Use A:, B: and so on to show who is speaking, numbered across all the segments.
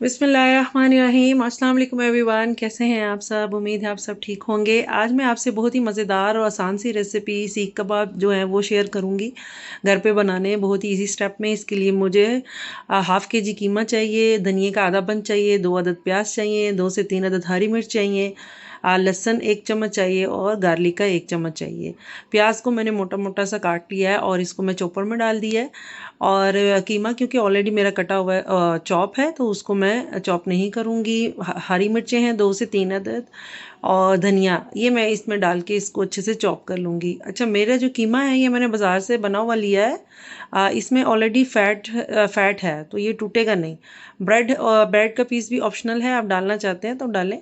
A: बिस्मिल्लाहिर्रहमानिर्रहीम। अस्सलाम वालेकुम एवरीवन, कैसे हैं आप सब? उम्मीद है आप सब ठीक होंगे। आज मैं आपसे बहुत ही मज़ेदार और आसान सी रेसिपी सीख कबाब जो है वो शेयर करूंगी। घर पे बनाने बहुत ही इजी स्टेप में। इसके लिए मुझे हाफ़ के जी कीमा चाहिए, धनिए का आधा बंच चाहिए, 2 अदद प्याज चाहिए, 2 से 3 अदद हरी मिर्च चाहिए, लहसुन 1 चम्मच चाहिए और गार्लिक का 1 चम्मच चाहिए। प्याज को मैंने मोटा मोटा सा काट लिया है और इसको मैं चॉपर में डाल दिया है। और कीमा क्योंकि ऑलरेडी मेरा कटा हुआ है, चॉप है, तो उसको मैं चॉप नहीं करूँगी। हरी मिर्चें हैं 2 से 3 अदद और धनिया, ये मैं इसमें डाल के इसको अच्छे से चॉप कर लूँगी। अच्छा, मेरा जो कीमा है ये मैंने बाज़ार से बना हुआ लिया है। इसमें ऑलरेडी फैट है तो ये टूटेगा नहीं। ब्रेड का पीस भी ऑप्शनल है, आप डालना चाहते हैं तो डालें।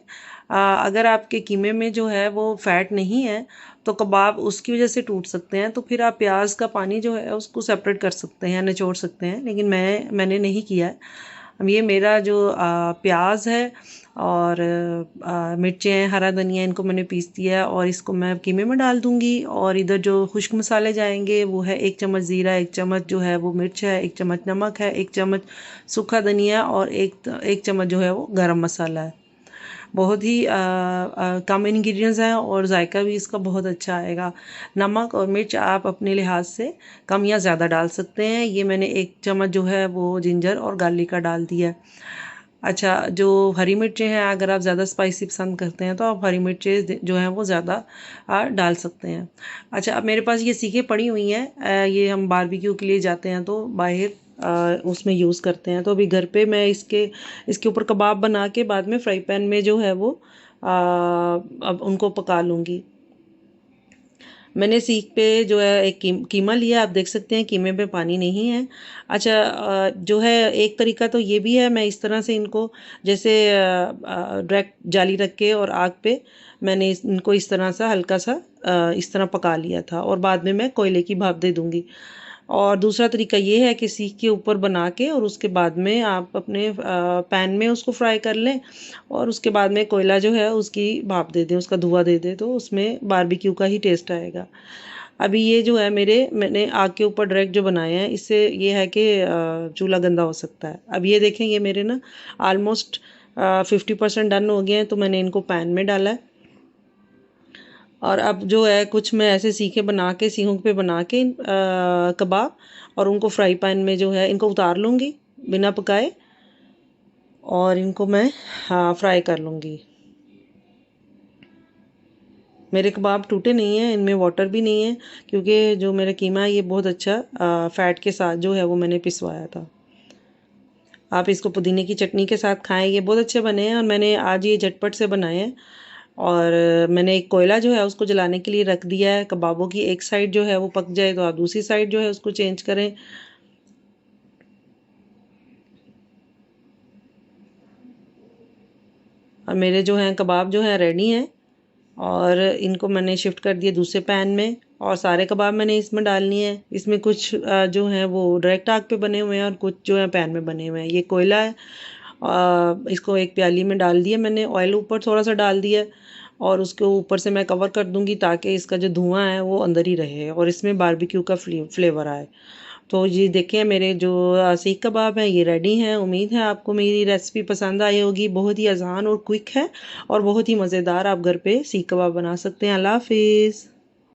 A: अगर आपके कीमे में जो है वो फैट नहीं है तो कबाब उसकी वजह से टूट सकते हैं, तो फिर आप प्याज का पानी जो है उसको सेपरेट कर सकते हैं, निचोड़ सकते हैं, लेकिन मैंने नहीं किया है। अब ये मेरा जो प्याज है और मिर्चें हैं, हरा धनिया, इनको मैंने पीस दिया है और इसको मैं कीमे में डाल दूंगी। और इधर जो खुश्क मसाले जाएंगे वो है 1 चम्मच ज़ीरा, 1 चम्मच जो है वो मिर्च है, 1 चम्मच नमक है, 1 चम्मच सूखा धनिया और एक चम्मच जो है वो गरम मसाला है। बहुत ही कम इंग्रेडिएंट्स हैं और जायका भी इसका बहुत अच्छा आएगा। नमक और मिर्च आप अपने लिहाज से कम या ज़्यादा डाल सकते हैं। ये मैंने 1 चम्मच जो है वो जिंजर और गार्लिक का डाल दिया है। अच्छा, जो हरी मिर्चें हैं, अगर आप ज़्यादा स्पाइसी पसंद करते हैं तो आप हरी मिर्चें जो हैं वो ज़्यादा डाल सकते हैं। अच्छा, अब मेरे पास ये सीखें पड़ी हुई हैं। ये हम बारबेक्यू के लिए जाते हैं तो बाहर उसमें यूज़ करते हैं। तो अभी घर पे मैं इसके ऊपर कबाब बना के बाद में फ्राई पैन में जो है वो अब उनको पका लूँगी। मैंने सीख पे जो है एक कीमा लिया, आप देख सकते हैं कीमे पे पानी नहीं है। अच्छा, जो है एक तरीका तो ये भी है, मैं इस तरह से इनको जैसे डायरेक्ट जाली रख के और आग पे मैंने इनको इस तरह सा हल्का सा इस तरह पका लिया था और बाद में मैं कोयले की भाप दे दूंगी। और दूसरा तरीका ये है कि सीख के ऊपर बना के और उसके बाद में आप अपने पैन में उसको फ्राई कर लें और उसके बाद में कोयला जो है उसकी भाप दे दें, उसका धुआं दे दें, तो उसमें बारबेक्यू का ही टेस्ट आएगा। अभी ये जो है मैंने आग के ऊपर डायरेक्ट जो बनाए हैं, इससे ये है कि चूल्हा गंदा हो सकता है। अब ये देखें, ये मेरे ना ऑलमोस्ट 50% डन हो गए हैं, तो मैंने इनको पैन में डाला है। और अब जो है कुछ मैं ऐसे सीखे बना के सीखों पे बना के कबाब, और उनको फ्राई पैन में जो है इनको उतार लूँगी बिना पकाए और इनको मैं फ्राई कर लूँगी। मेरे कबाब टूटे नहीं हैं, इनमें वाटर भी नहीं है, क्योंकि जो मेरा कीमा है ये बहुत अच्छा फ़ैट के साथ जो है वो मैंने पिसवाया था। आप इसको पुदीने की चटनी के साथ खाएं, ये बहुत अच्छे बने हैं और मैंने आज ये झटपट से बनाए हैं। और मैंने एक कोयला जो है उसको जलाने के लिए रख दिया है। कबाबों की एक साइड जो है वो पक जाए तो आप दूसरी साइड जो है उसको चेंज करें। और मेरे जो हैं कबाब जो हैं रेडी हैं और इनको मैंने शिफ्ट कर दिया दूसरे पैन में और सारे कबाब मैंने इसमें डालनी है। इसमें कुछ जो हैं वो डायरेक्ट आग पे बने हुए हैं और कुछ जो है पैन में बने हुए हैं। ये कोयला है। इसको एक प्याली में डाल दिया मैंने, ऑयल ऊपर थोड़ा सा डाल दिया और उसके ऊपर से मैं कवर कर दूंगी ताकि इसका जो धुआं है वो अंदर ही रहे और इसमें बारबेक्यू का फ्लेवर आए। तो ये देखें, मेरे जो सीख कबाब हैं ये रेडी हैं। उम्मीद है आपको मेरी रेसिपी पसंद आई होगी। बहुत ही आसान और क्विक है और बहुत ही मज़ेदार। आप घर पे सीख कबाब बना सकते हैं। अल्लाह हाफिज़।